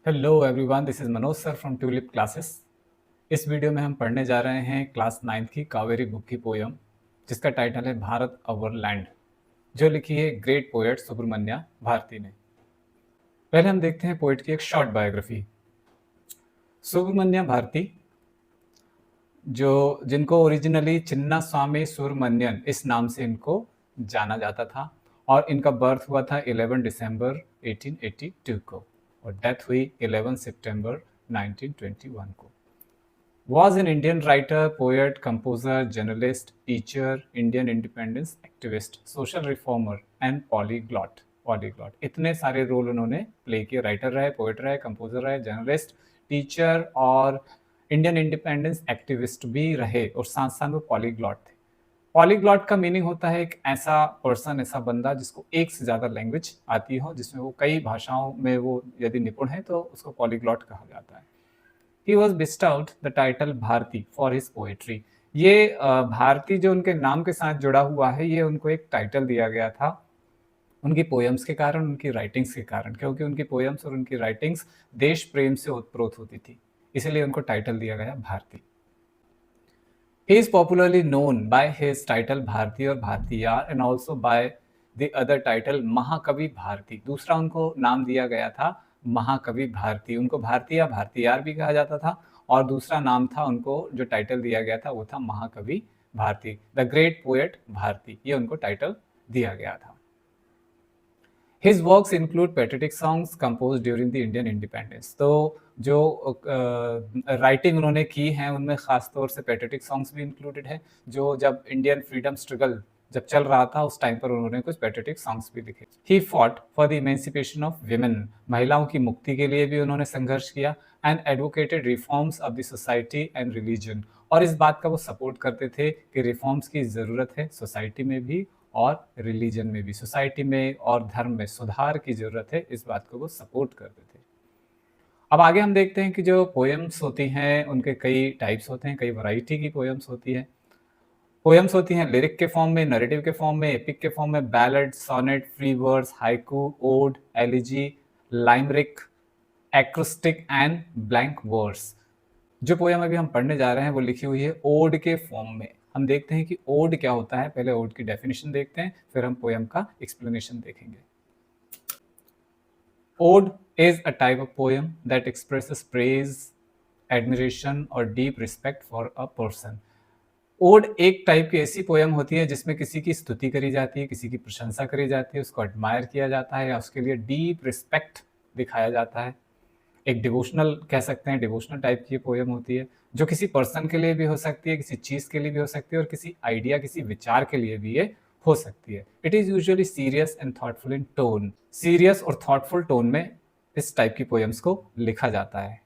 Hello everyone, this is Manoj sir from tulip classes. इस video में हम पढ़ने जा रहे हैं क्लास 9th की कावेरी बुक की पोयम, जिसका टाइटल है भारत अवर लैंड, जो लिखी है ग्रेट पोएट सुब्रमण्या भारती ने। पहले हम देखते हैं पोएट की एक शॉर्ट बायोग्राफी। सुब्रमण्या भारती, जो जिनको ओरिजिनली चिन्ना स्वामी सुब्रमण्यन इस नाम से इनको जाना जाता था, और इनका बर्थ हुआ था 11 दिसंबर 1882 को और डेथ हुई 11 सितंबर 1921 को। Was an Indian writer, poet, composer, journalist, teacher, Indian independence activist, social reformer and polyglot. Polyglot इतने सारे रोल उन्होंने प्ले किए। राइटर रहे, पोएट रहे, कंपोजर रहे, जर्नलिस्ट, टीचर और इंडियन इंडिपेंडेंस एक्टिविस्ट भी रहे, और साथ साथ वो पॉलीग्लॉट थे। पॉलीग्लॉट का मीनिंग होता है एक ऐसा पर्सन, ऐसा बंदा जिसको एक से ज़्यादा लैंग्वेज आती हो, जिसमें वो कई भाषाओं में वो यदि निपुण है तो उसको पॉलीग्लॉट कहा जाता है। He was bestowed the title Bharti for his poetry। ये भारती जो उनके नाम के साथ जुड़ा हुआ है, ये उनको एक टाइटल दिया गया था उनकी पोएम्स के कारण, उनकी राइटिंग्स के कारण, क्योंकि उनकी पोएम्स और उनकी राइटिंग्स देश प्रेम से ओतप्रोत होती थी, इसलिए उनको टाइटल दिया गया Bharti. He is popularly known by his title Bharti और Bharathiyar and also by the other title महाकवि भारती। दूसरा उनको नाम दिया गया था महाकवि भारती, उनको भारती या भारतीयार भी कहा जाता था, और दूसरा नाम था उनको जो टाइटल दिया गया था वो था महाकवि Bharati, the great poet Bharati, ये उनको टाइटल दिया गया था। His works include patriotic songs composed during the Indian independence। तो जो राइटिंग उन्होंने की है उनमें खास तौर से पेट्रियोटिक सॉन्ग्स भी इंक्लूडेड है, जो जब इंडियन फ्रीडम स्ट्रगल जब चल रहा था उस टाइम पर उन्होंने कुछ पेट्रियोटिक सॉन्ग्स भी लिखे। He fought for the emancipation of women, महिलाओं की मुक्ति के लिए भी उन्होंने संघर्ष किया, and advocated reforms of the society and religion, और इस बात का वो सपोर्ट करते थे कि रिफॉर्म्स की ज़रूरत है सोसाइटी में भी और रिलीजन में भी, सोसाइटी में और धर्म में सुधार की जरूरत है, इस बात को वो सपोर्ट करते थे। अब आगे हम देखते हैं कि जो पोएम्स होती हैं उनके कई टाइप्स होते हैं, कई वैरायटी की पोएम्स होती है। पोएम्स होती हैं लिरिक के फॉर्म में, नरेटिव के फॉर्म में, एपिक के फॉर्म में, ballad, sonnet, free verse, haiku, ode, elegy, limerick, acrostic and blank verse. जो पोएम अभी हम पढ़ने जा रहे हैं वो लिखी हुई है ओड के फॉर्म में। हम देखते हैं कि ओड क्या होता है, पहले ओड की डेफिनेशन देखते हैं, फिर हम पोएम का एक्सप्लेनेशन देखेंगे। Ode is a type of poem that expresses praise, admiration or deep respect for a person। Ode एक टाइप की ऐसी पोएम होती है जिसमें किसी की स्तुति करी जाती है, किसी की प्रशंसा करी जाती है, उसको एडमायर किया जाता है या उसके लिए डीप रिस्पेक्ट दिखाया जाता है। एक डिवोशनल कह सकते हैं, डिवोशनल टाइप की पोएम होती है, जो किसी पर्सन के लिए भी हो सकती है, किसी चीज़ के लिए भी हो सकती है, और किसी आइडिया, किसी विचार के लिए भी ये हो सकती है। It is usually serious and thoughtful in tone. Serious और थॉटफुल टोन में इस टाइप की पोएम्स को लिखा जाता है।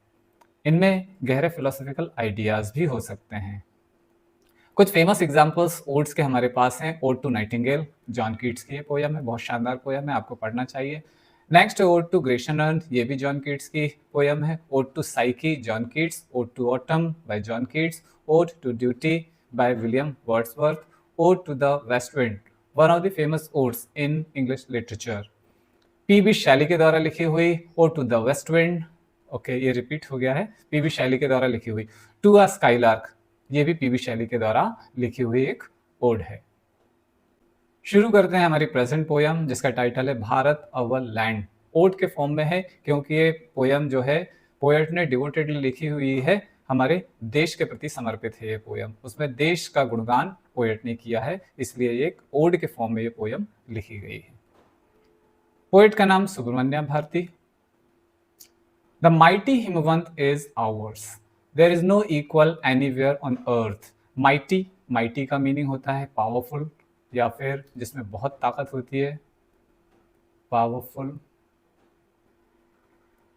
इनमें गहरे फिलोसॉफिकल आइडियाज भी हो सकते हैं। कुछ फेमस एग्जांपल्स ओड्स के हमारे पास हैं। Ode to nightingale, John Keats की ये पोएम है, बहुत शानदार पोएम है, आपको पढ़ना चाहिए। Next ode to Grecian urn, ये भी जॉन कीट्स की पोएम है। Ode to Psyche, John Keats. Ode to autumn by John Keats. Ode to duty by William Wordsworth. Ode to the west wind, one of the famous odes in English literature. P B. Shelley के द्वारा लिखी हुई ode to the west wind, okay ये repeat हो गया है, PB. Shelley के द्वारा लिखी हुई। टू अ स्काईलार्क, ये भी पी.बी. शैली के द्वारा लिखी हुई एक ओड है। शुरू करते हैं हमारी प्रेजेंट पोयम, जिसका टाइटल है भारत अवर लैंड। ओड के फॉर्म में है क्योंकि ये पोयम जो है पोएट ने डिवोटेडली लिखी हुई है, हमारे देश के प्रति समर्पित है ये पोयम। उसमें देश का गुणगान पोएट ने किया है, इसलिए ये एक ओड के फॉर्म में ये पोयम लिखी गई है। पोएट का नाम Subramania Bharati. The mighty Himavant is ours, there is no equal anywhere on earth. Mighty, mighty का मीनिंग होता है पावरफुल, या फिर जिसमें बहुत ताकत होती है, पावरफुल।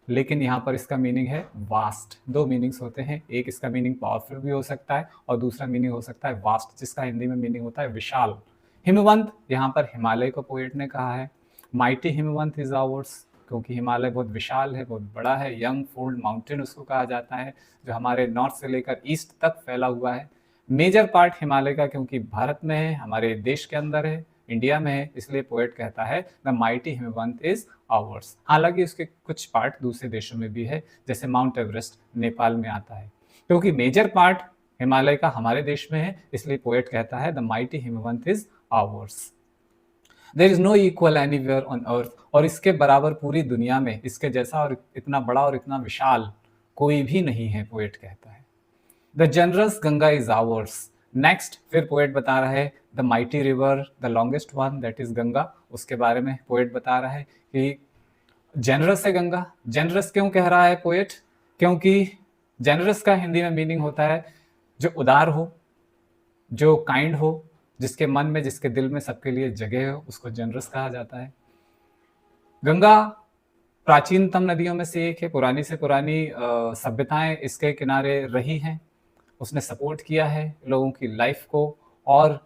लेकिन यहाँ पर इसका मीनिंग है वास्ट। दो मीनिंग्स होते हैं, एक इसका मीनिंग पावरफुल भी हो सकता है और दूसरा मीनिंग हो सकता है वास्ट, जिसका हिंदी में मीनिंग होता है विशाल। हिमवंत, यहाँ पर हिमालय को पोएट ने कहा है। माइटी हिमवंत इज आवर्स, क्योंकि हिमालय बहुत विशाल है, बहुत बड़ा है। यंग फोल्ड माउंटेन उसको कहा जाता है, जो हमारे नॉर्थ से लेकर ईस्ट तक फैला हुआ है। मेजर पार्ट हिमालय का क्योंकि भारत में है, हमारे देश के अंदर है, इंडिया में है, इसलिए पोएट कहता है the mighty Himavant is hours. हालांकि उसके कुछ पार्ट दूसरे देशों में भी है, जैसे माउंट एवरेस्ट नेपाल में आता है। क्योंकि मेजर पार्ट हिमालय का हमारे देश में है, इसलिए पोएट कहता है the mighty Himavant is ours. There is no equal anywhere on earth, और इसके बराबर पूरी दुनिया में इसके जैसा और इतना बड़ा और इतना विशाल कोई भी नहीं है, पोएट कहता है। The generous Ganga is ours. Next फिर पोएट बता रहा है the mighty river, the longest one, that is Ganga. उसके बारे में पोएट बता रहा है कि जेनरस है गंगा। जेनरस क्यों कह रहा है पोएट? क्योंकि जेनरस का हिंदी में मीनिंग होता है जो उदार हो, जो काइंड हो, जिसके मन में, जिसके दिल में सबके लिए जगह हो, उसको जनरस कहा जाता है। गंगा प्राचीनतम नदियों में से एक है। पुरानी से पुरानी सभ्यताएं इसके किनारे रही हैं। उसने सपोर्ट किया है लोगों की लाइफ को। और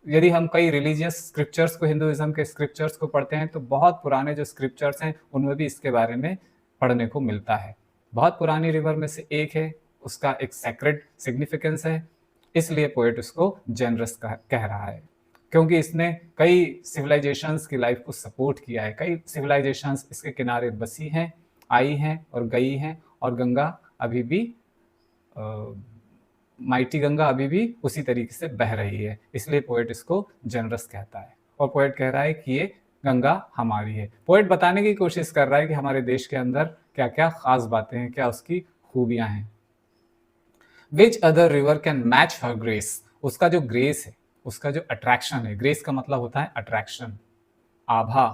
यदि हम कई रिलीजियस स्क्रिप्चर्स को, हिंदुइज्म के स्क्रिप्चर्स को पढ़ते हैं, तो बहुत पुराने जो स्क्रिप्चर्स हैं उनमें भी इसके बारे में पढ़ने को मिलता है। बहुत पुरानी रिवर में से एक है, उसका एक सेक्रेड सिग्निफिकेंस है, इसलिए पोएट उसको जेनरस कह रहा है। क्योंकि इसने कई सिविलाइजेशंस की लाइफ को सपोर्ट किया है। कई सिविलाइजेशंस इसके किनारे बसी हैं, आई हैं और गई हैं, और गंगा अभी भी माइटी गंगा अभी भी उसी तरीके से बह रही है, इसलिए पोएट इसको जनरस कहता है। और पोएट कह रहा है कि ये गंगा हमारी है। पोएट बताने की कोशिश कर रहा है कि हमारे देश के अंदर क्या क्या खास बातें हैं, क्या उसकी खूबियां हैं। Which other river can match her grace. उसका जो ग्रेस है, उसका जो अट्रैक्शन है, ग्रेस का मतलब होता है अट्रैक्शन, आभा।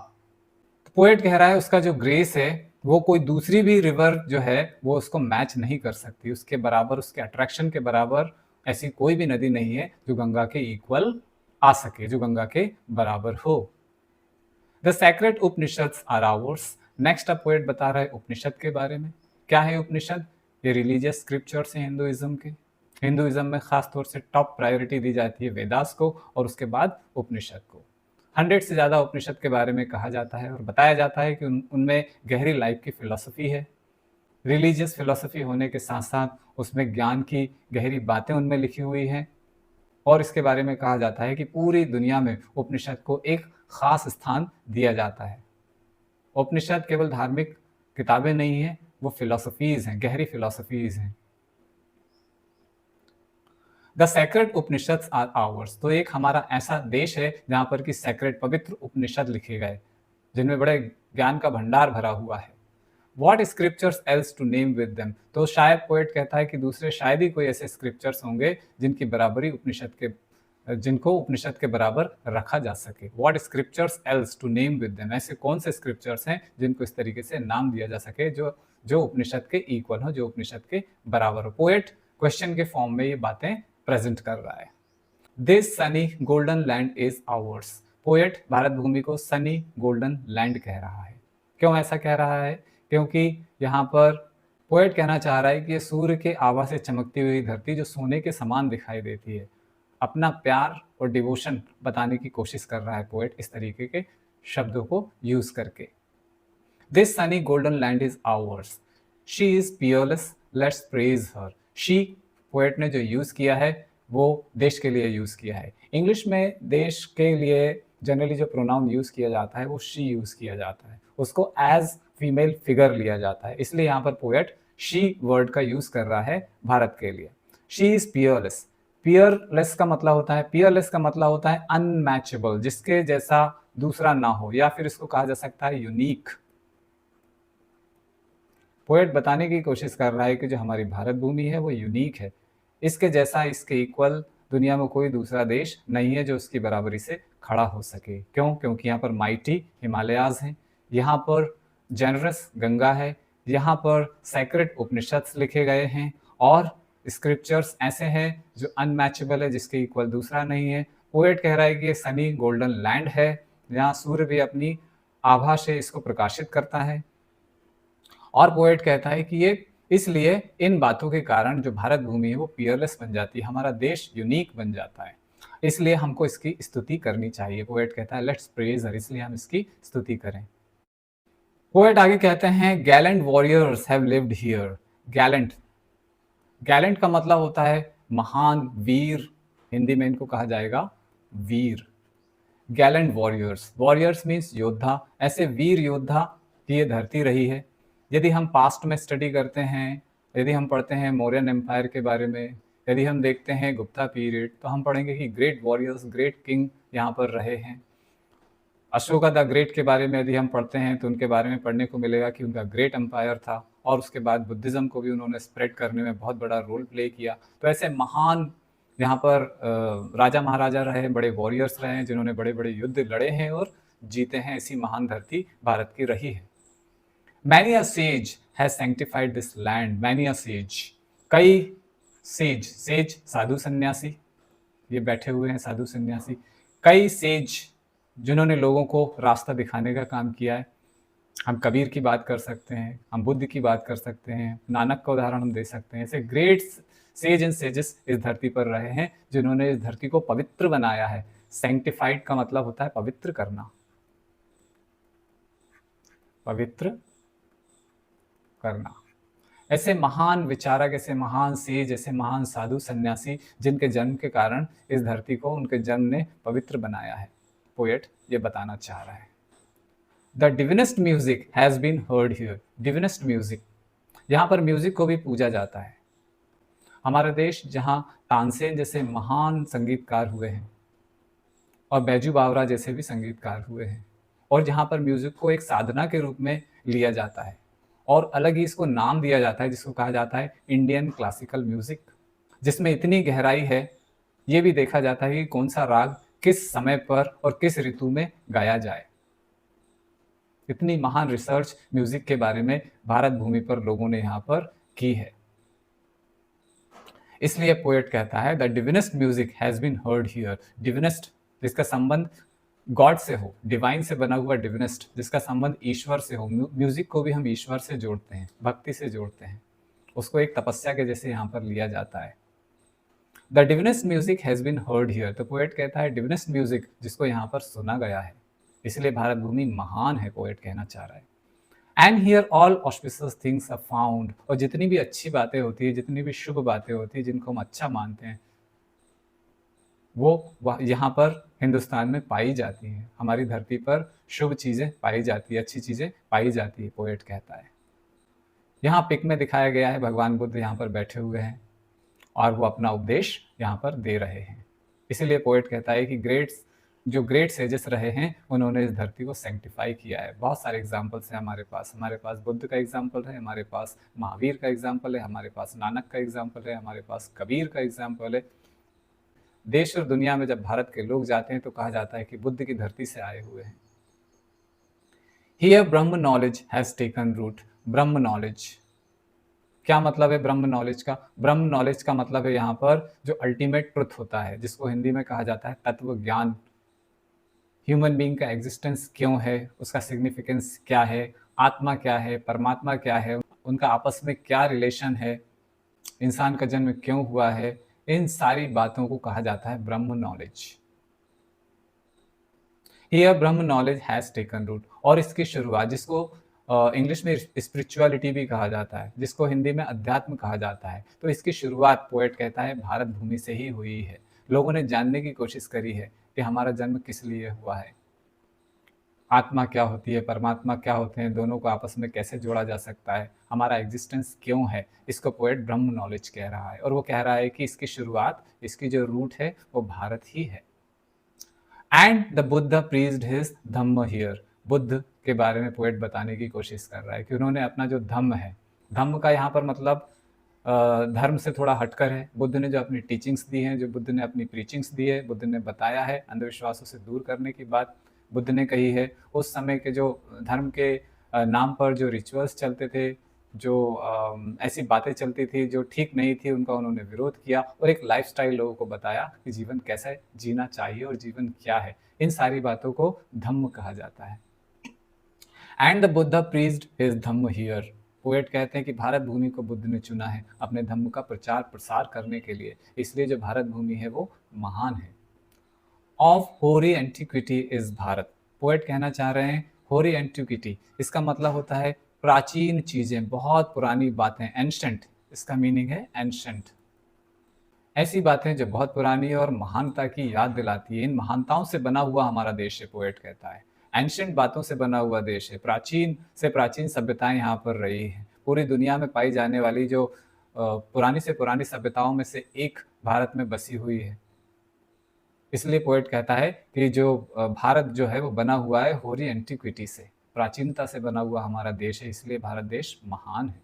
तो पोएट कह रहा है उसका जो ग्रेस है वो कोई दूसरी भी रिवर जो है वो उसको मैच नहीं कर सकती, उसके बराबर, उसके अट्रैक्शन के बराबर ऐसी कोई भी नदी नहीं है जो गंगा के इक्वल आ सके, जो गंगा के बराबर हो। The sacred Upanishads are ours. Next अब पोएट बता रहा है उपनिषद के बारे में। क्या है उपनिषद? ये रिलीजियस स्क्रिप्चर्स हैं हिंदुइज्म के। हिंदुइज्म में खास तौर से टॉप प्रायोरिटी दी जाती है वेदास को, और उसके बाद उपनिषद को। 100 से ज़्यादा उपनिषद के बारे में कहा जाता है और बताया जाता है कि उनमें गहरी लाइफ की फिलॉसफी है। रिलीजियस फिलॉसफी होने के साथ साथ उसमें ज्ञान की गहरी बातें उनमें लिखी हुई हैं। और इसके बारे में कहा जाता है कि पूरी दुनिया में उपनिषद को एक खास स्थान दिया जाता है। उपनिषद केवल धार्मिक किताबें नहीं हैं, वो फिलॉसफीज हैं, गहरी फिलॉसफीज हैं। The sacred Upanishads are ours. तो एक हमारा ऐसा देश है जहां पर कि सैक्रेड, पवित्र उपनिषद लिखे गए, जिनमें बड़े ज्ञान का भंडार भरा हुआ है। What scriptures else to name with them? तो शायद पोएट कहता है कि दूसरे शायद ही कोई ऐसे स्क्रिप्चर्स होंगे जिनकी बराबरी उपनिषद के, जिनको उपनिषद के बराबर रखा जा सके। What scriptures else to name with them? ऐसे कौन से स्क्रिप्चर्स हैं जिनको इस तरीके से नाम दिया जा सके, जो उपनिषद के इक्वल हो, जो उपनिषद के बराबर हो। पोएट क्वेश्चन के फॉर्म में ये बातें प्रेजेंट कर रहा है। This sunny golden land is ours. Poet Bharat भूमि को सनी गोल्डन लैंड कह रहा है। क्यों ऐसा कह रहा है? क्योंकि यहाँ पर पोएट कहना चाह रहा है कि ये सूर्य के आभा से चमकती हुई धरती जो सोने के समान दिखाई देती है, अपना प्यार और डिवोशन बताने की कोशिश कर रहा है पोएट इस तरीके के शब्दों को यूज करके। This sunny golden land is hours, she is Peerless, let's praise her. She, poet ने जो यूज किया है वो देश के लिए यूज किया है। इंग्लिश में देश के लिए जनरली जो प्रोनाउन यूज किया जाता है वो शी यूज किया जाता है, उसको एज फीमेल फिगर लिया जाता है, इसलिए यहाँ पर पोएट शी वर्ड का यूज कर रहा है भारत के लिए। She is Peerless. पियरलेस का मतलब होता है, पियरलेस का मतलब होता है अनमैचेबल, जिसके जैसा दूसरा ना हो, या फिर इसको कहा जा सकता है यूनिक। पोएट बताने की कोशिश कर रहा है कि जो हमारी भारत भूमि है वो यूनिक है, इसके जैसा, इसके इक्वल दुनिया में कोई दूसरा देश नहीं है जो उसकी बराबरी से खड़ा हो सके। क्यों? क्योंकि यहाँ पर माइटी हिमालयाज हैं, यहाँ पर जेनरस गंगा है, यहाँ पर सैक्रेड उपनिषद लिखे गए हैं, और स्क्रिप्चर्स ऐसे हैं जो अनमैचेबल है, जिसके इक्वल दूसरा नहीं है। पोएट कह रहा है कि ये सनी गोल्डन लैंड है, जहाँ सूर्य भी अपनी आभा से इसको प्रकाशित करता है। और पोएट कहता है कि ये इसलिए इन बातों के कारण जो भारत भूमि है वो पियरलेस बन जाती है, हमारा देश यूनिक बन जाता है, इसलिए हमको इसकी स्तुति करनी चाहिए। पोएट कहता है लेट्स प्रेज हर, इसलिए हम इसकी स्तुति करें। पोएट आगे कहते हैं Gallant warriors have lived here. Gallant, Gallant का मतलब होता है महान, वीर, हिंदी में इनको कहा जाएगा वीर। गैलेंट वॉरियर्स, वॉरियर्स मीन्स योद्धा, ऐसे वीर योद्धा की ये धरती रही है। यदि हम पास्ट में स्टडी करते हैं, यदि हम पढ़ते हैं मौर्यन एम्पायर के बारे में, यदि हम देखते हैं गुप्ता पीरियड, तो हम पढ़ेंगे कि ग्रेट वॉरियर्स, ग्रेट किंग यहाँ पर रहे हैं। अशोका द ग्रेट के बारे में यदि हम पढ़ते हैं तो उनके बारे में पढ़ने को मिलेगा कि उनका ग्रेट एम्पायर था और उसके बाद बुद्धिज़्म को भी उन्होंने स्प्रेड करने में बहुत बड़ा रोल प्ले किया। तो ऐसे महान यहाँ पर राजा महाराजा रहे, बड़े वॉरियर्स रहे हैं जिन्होंने बड़े बड़े युद्ध लड़े हैं और जीते हैं। ऐसी महान धरती भारत की रही है। Many a says has sanctified this land, many a says, कई सेज, सेज साधु सन्यासी, ये बैठे हुए हैं साधु सन्यासी, कई सेज जिन्होंने लोगों को रास्ता दिखाने का काम किया है। हम कबीर की बात कर सकते हैं, हम बुद्ध की बात कर सकते हैं, नानक का उदाहरण हम दे सकते हैं। ऐसे ग्रेट सेज एंड सेजेस इस धरती पर रहे हैं जिन्होंने इस धरती को पवित्र बनाया है। सैंक्टिफाइड का मतलब होता है पवित्र करना, पवित्र करना। ऐसे महान विचारक, ऐसे महान सेज, ऐसे महान साधु सन्यासी जिनके जन्म के कारण इस धरती को उनके जन्म ने पवित्र बनाया है, पोएट ये बताना चाह रहा है। The divinest music has been heard here, divinest music, यहाँ पर म्यूजिक को भी पूजा जाता है। हमारा देश जहाँ तानसेन जैसे महान संगीतकार हुए हैं और बैजू बावरा जैसे भी संगीतकार हुए हैं, और जहाँ पर म्यूजिक को एक साधना के रूप में लिया जाता है और अलग ही इसको नाम दिया जाता है जिसको कहा जाता है इंडियन क्लासिकल म्यूजिक, जिसमें इतनी गहराई है। ये भी देखा जाता है कि कौन सा राग किस समय पर और किस ऋतु में गाया जाए। इतनी महान रिसर्च म्यूजिक के बारे में भारत भूमि पर लोगों ने यहाँ पर की है। इसलिए पोएट कहता है the divinest music has been heard here, divinest जिसका संबंध गॉड से हो, डिवाइन से बना हुआ डिविनेस्ट जिसका संबंध ईश्वर से हो। म्यूजिक को भी हम ईश्वर से जोड़ते हैं, भक्ति से जोड़ते हैं, उसको एक तपस्या के जैसे यहाँ पर लिया जाता है। The divinest music has been heard here, तो पोएट कहता है डिविनेस्ट म्यूजिक जिसको यहाँ पर सुना गया है, इसलिए भारत भूमि महान है, पोएट कहना चाह रहा है। And here all auspicious things are found, और जितनी भी अच्छी बातें होती है, जितनी भी शुभ बातें होती है जिनको हम अच्छा मानते हैं, वो यहाँ पर हिंदुस्तान में पाई जाती हैं। हमारी धरती पर शुभ चीज़ें पाई जाती है, अच्छी चीज़ें पाई जाती है, पोएट कहता है। यहाँ पिक में दिखाया गया है भगवान बुद्ध यहाँ पर बैठे हुए हैं और वो अपना उपदेश यहाँ पर दे रहे हैं। इसीलिए पोएट कहता है कि जो ग्रेट सेजेस रहे हैं उन्होंने इस धरती को सैंक्टिफाई किया है। बहुत सारे एग्जाम्पल्स हैं हमारे पास बुद्ध का एग्जाम्पल है, हमारे पास महावीर का एग्जाम्पल है, हमारे पास नानक का एग्जाम्पल है, हमारे पास कबीर का एग्जाम्पल है। देश और दुनिया में जब भारत के लोग जाते हैं तो कहा जाता है कि बुद्ध की धरती से आए हुए हैं। Here Brahma knowledge has taken root, Brahma knowledge क्या मतलब है ब्रह्म नॉलेज का? ब्रह्म नॉलेज का मतलब है यहाँ पर जो अल्टीमेट ट्रुथ होता है, जिसको हिंदी में कहा जाता है तत्व ज्ञान। ह्यूमन बीइंग का एग्जिस्टेंस क्यों है, उसका सिग्निफिकेंस क्या है, आत्मा क्या है, परमात्मा क्या है, उनका आपस में क्या रिलेशन है, इंसान का जन्म क्यों हुआ है, इन सारी बातों को कहा जाता है ब्रह्म knowledge. Here Brahma knowledge has taken root, और इसकी शुरुआत जिसको इंग्लिश में स्पिरिचुअलिटी भी कहा जाता है, जिसको हिंदी में अध्यात्म कहा जाता है, तो इसकी शुरुआत पोएट कहता है भारत भूमि से ही हुई है। लोगों ने जानने की कोशिश करी है कि हमारा जन्म किस लिए हुआ है, आत्मा क्या होती है, परमात्मा क्या होते हैं, दोनों को आपस में कैसे जोड़ा जा सकता है, हमारा एग्जिस्टेंस क्यों है, इसको पोएट ब्रह्म नॉलेज कह रहा है। और वो कह रहा है कि इसकी शुरुआत, इसकी जो रूट है वो भारत ही है। And the Buddha preached his dhamma here, Buddha के बारे में पोएट बताने की कोशिश कर रहा है कि उन्होंने अपना जो धम्म है, धम्म का यहाँ पर मतलब धर्म से थोड़ा हटकर है। बुद्ध ने जो अपनी टीचिंग्स दी हैं, जो बुद्ध ने अपनी प्रीचिंग्स दी है, बुद्ध ने बताया है, अंधविश्वासों से दूर करने की बात बुद्ध ने कही है। उस समय के जो धर्म के नाम पर जो रिचुअल्स चलते थे, जो ऐसी बातें चलती थी जो ठीक नहीं थी, उनका उन्होंने विरोध किया और एक लाइफस्टाइल लोगों को बताया कि जीवन कैसे जीना चाहिए और जीवन क्या है। इन सारी बातों को धम्म कहा जाता है। And the Buddha preached his dhamma here, poet कहते हैं कि भारत भूमि को बुद्ध ने चुना है अपने धम्म का प्रचार प्रसार करने के लिए, इसलिए जो भारत भूमि है वो महान है। ऑफ होरी एंटिक्विटी इज भारत, पोएट कहना चाह रहे हैं होरी एंटिक्विटी, इसका मतलब होता है प्राचीन चीजें, बहुत पुरानी बातें, एंशंट, इसका मीनिंग है एंशंट। ऐसी बातें जो बहुत पुरानी और महानता की याद दिलाती है। इन महानताओं से बना हुआ हमारा देश है, पोएट कहता है। एंशिएंट बातों से बना हुआ देश है। प्राचीन से प्राचीन सभ्यताएँ यहाँ पर रही हैं। पूरी दुनिया में पाई जाने वाली जो पुरानी से पुरानी सभ्यताओं में से एक भारत में बसी हुई है। इसलिए पोएट कहता है कि जो भारत जो है वो बना हुआ है होरी एंटीक्विटी से, प्राचीनता से बना हुआ हमारा देश है, इसलिए भारत देश महान है।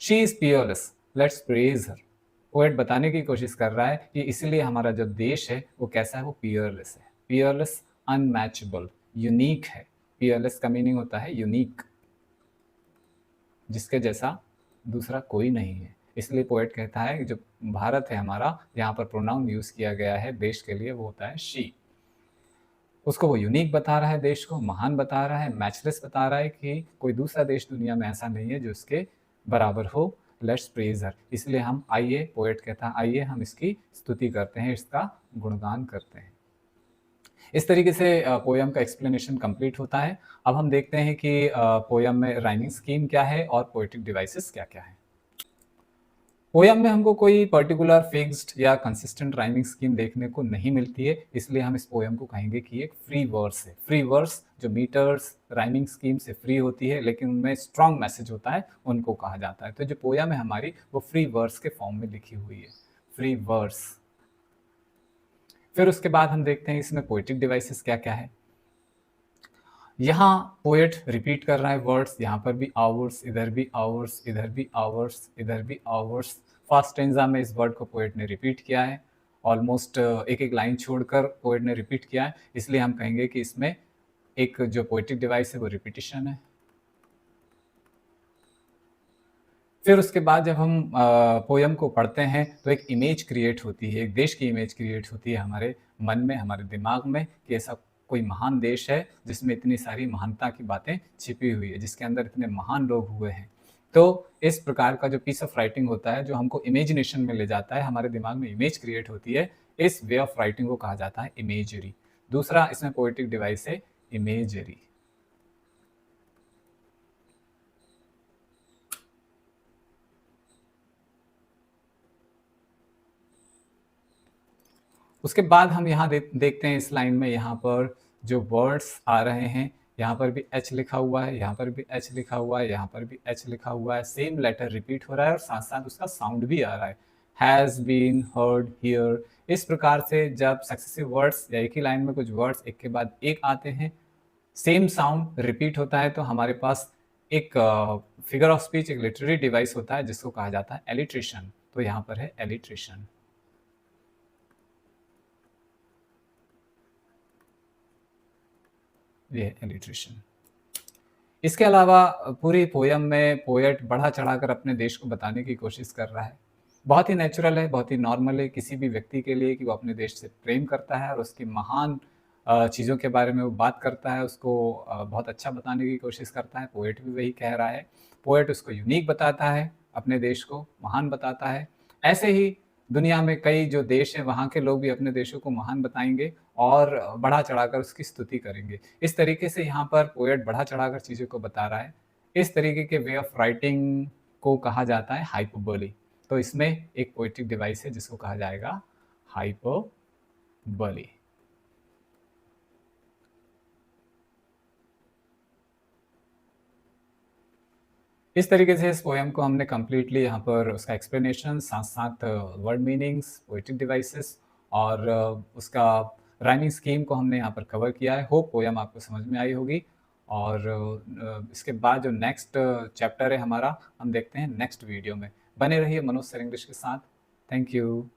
She is Peerless, let's praise her. Poet बताने की कोशिश कर रहा है कि इसलिए हमारा जो देश है वो कैसा है, वो पियरलेस है। पियरलेस, अनमैचेबल, यूनिक है। पियरलेस का मीनिंग होता है यूनिक, जिसके जैसा दूसरा कोई नहीं है। इसलिए पोएट कहता है कि जो भारत है हमारा, यहाँ पर प्रोनाउन यूज़ किया गया है देश के लिए, वो होता है शी। उसको वो यूनिक बता रहा है, देश को महान बता रहा है, मैचलेस बता रहा है कि कोई दूसरा देश दुनिया में ऐसा नहीं है जो इसके बराबर हो। लेट्स प्रेज़ हर। इसलिए हम आइए, पोएट कहता है, आइए हम इसकी स्तुति करते हैं, इसका गुणगान करते हैं। इस तरीके से पोएम का एक्सप्लेनेशन कंप्लीट होता है। अब हम देखते हैं कि पोएम में राइमिंग स्कीम क्या है और पोएटिक डिवाइसेस क्या-क्या हैं। पोएम में हमको कोई पर्टिकुलर फिक्स्ड या कंसिस्टेंट राइमिंग स्कीम देखने को नहीं मिलती है, इसलिए हम इस पोएम को कहेंगे कि एक फ्री वर्स है। फ्री वर्स जो मीटर्स, राइमिंग स्कीम से फ्री होती है, लेकिन उनमें स्ट्रॉन्ग मैसेज होता है, उनको कहा जाता है। तो जो पोएम है हमारी, वो फ्री वर्स के फॉर्म में लिखी हुई है, फ्री वर्स। फिर उसके बाद हम देखते हैं इसमें पोएटिक डिवाइसेस क्या-क्या है। यहाँ पोएट रिपीट कर रहा है वर्ड्स, यहाँ पर भी आवर्स, इधर भी आवर्स, इधर भी आवर्स, इधर भी आवर्स। फर्स्ट स्टैंजा में इस वर्ड को पोएट ने रिपीट किया है। ऑलमोस्ट एक-एक लाइन छोड़कर पोएट ने रिपीट किया है, इसलिए हम कहेंगे कि इसमें एक जो पोएटिक डिवाइस है वो रिपीटिशन है। फिर उसके बाद जब हम पोएम को पढ़ते हैं तो एक इमेज क्रिएट होती है, एक देश की इमेज क्रिएट होती है हमारे मन में, हमारे दिमाग में कि ऐसा कोई महान देश है जिसमें इतनी सारी महानता की बातें छिपी हुई है, जिसके अंदर इतने महान लोग हुए हैं। तो इस प्रकार का जो पीस ऑफ राइटिंग होता है, जो हमको इमेजिनेशन में ले जाता है, हमारे दिमाग में इमेज क्रिएट होती है, इस वे ऑफ राइटिंग को कहा जाता है इमेजरी। दूसरा इसमें पोएटिक डिवाइस है इमेजरी। उसके बाद हम यहाँ देखते हैं इस लाइन में, यहाँ पर जो वर्ड्स आ रहे हैं, यहाँ पर भी एच लिखा हुआ है, यहाँ पर भी एच लिखा हुआ है, यहाँ पर भी एच लिखा हुआ है। सेम लेटर रिपीट हो रहा है और साथ साथ उसका साउंड भी आ रहा है, हैज़ बीन, हर्ड, हियर। इस प्रकार से जब सक्सेसिव वर्ड्स या एक ही लाइन में कुछ वर्ड्स एक के बाद एक आते हैं, सेम साउंड रिपीट होता है, तो हमारे पास एक फिगर ऑफ स्पीच, एक लिटरेरी डिवाइस होता है जिसको कहा जाता है एलिट्रेशन। तो यहाँ पर है एलिट्रेशन। ये है एलिट्रेशन। इसके अलावा पूरी पोएम में पोएट बढ़ा चढ़ाकर अपने देश को बताने की कोशिश कर रहा है। बहुत ही नेचुरल है, बहुत ही नॉर्मल है किसी भी व्यक्ति के लिए कि वो अपने देश से प्रेम करता है और उसकी महान चीज़ों के बारे में वो बात करता है, उसको बहुत अच्छा बताने की कोशिश करता है। पोएट भी वही कह रहा है। पोएट उसको यूनिक बताता है, अपने देश को महान बताता है। ऐसे ही दुनिया में कई जो देश हैं, वहाँ के लोग भी अपने देशों को महान बताएँगे और बढ़ा चढ़ाकर उसकी स्तुति करेंगे। इस तरीके से यहाँ पर पोएट बढ़ा चढ़ाकर चीज़ों को बता रहा है। इस तरीके के वे ऑफ राइटिंग को कहा जाता है हाइपरबोली। तो इसमें एक पोएटिक डिवाइस है जिसको कहा जाएगा हाइपरबोली। इस तरीके से इस पोएम को हमने कंप्लीटली यहाँ पर उसका एक्सप्लेनेशन, साथ-साथ वर्ड मीनिंग्स, पोएटिक डिवाइसेस और उसका राइमिंग स्कीम को हमने यहाँ पर कवर किया है। होप पोएम आपको समझ में आई होगी और इसके बाद जो नेक्स्ट चैप्टर है हमारा, हम देखते हैं नेक्स्ट वीडियो में। बने रहिए मनोज सर इंग्लिश के साथ। Thank you.